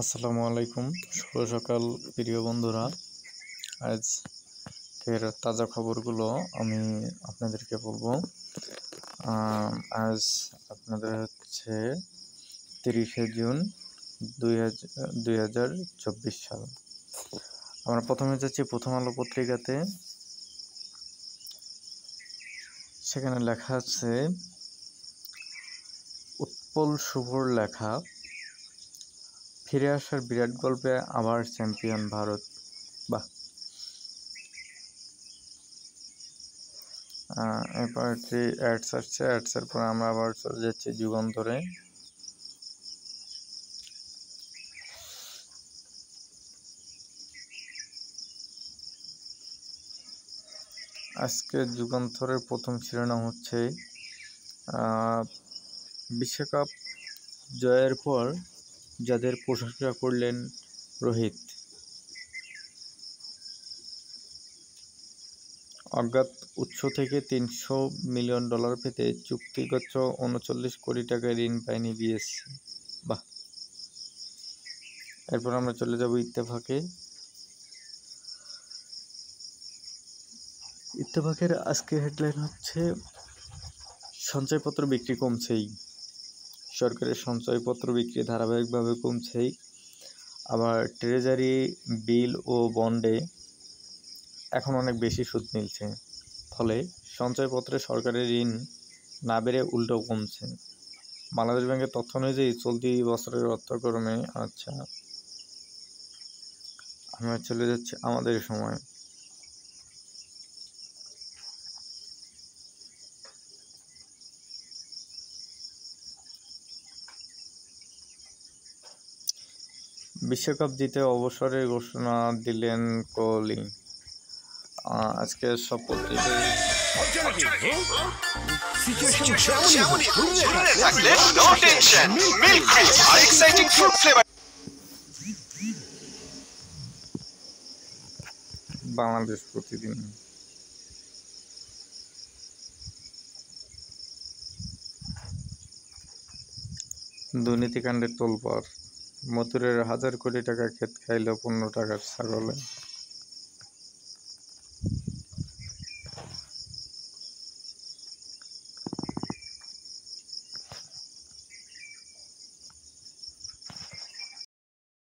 আসসালামু আলাইকুম। শুভ সকাল প্রিয় বন্ধুরা। আজকের তাজা খবরগুলো আমি আপনাদেরকে বলবো। আজ আপনাদের হচ্ছে 30শে জুন 2024 সাল। আমরা প্রথমে যাচ্ছি প্রথম আলো পত্রিকাতে। সেখানে লেখা আছে, উৎপল শুভর লেখা, ফিরে আসার বিরাট গল্পে আবার চ্যাম্পিয়ন ভারত। বাহ! এরপর একটি অ্যাডস আসছে, অ্যাডসের পর আমরা আবার চলে যাচ্ছি যুগান্তরে। আজকে যুগান্তরের প্রথম শিরোনাম হচ্ছে বিশ্বকাপ জয়ের পর যাদের প্রশংসা করলেন রোহিত। অজ্ঞাত উৎস থেকে $300 মিলিয়ন পেতে চুক্তিগত 39 কোটি টাকা ঋণ পায়নি বিএসসি। বাহ! এরপর আমরা চলে যাব ইত্তেফাকে। ইত্তেফাকের আজকে হেডলাইন হচ্ছে, সঞ্চয়পত্র বিক্রি কমছেই। সরকারের সঞ্চয়পত্র বিক্রি ধারাবাহিকভাবে কমছেই। আবার ট্রেজারি বিল ও বন্ডে এখন অনেক বেশি সুদ মিলছে। ফলে সঞ্চয়পত্রে সরকারের ঋণ না বেড়ে উল্টো কমছে। বাংলাদেশ ব্যাংকের তথ্য অনুযায়ী চলতি বছরের অর্থকরণে আমরা চলে যাচ্ছি আমাদের সময়। বিশ্বকাপ জিতে অবসরের ঘোষণা দিলেন কোহলি। আজকে সব পত্রিকায় বাংলাদেশ প্রতিদিন। দুর্নীতিকাণ্ডের তোলপাড়। মথুরের 1000 কোটি টাকা ক্ষেত খাইল 15 টাকার ছাগলে।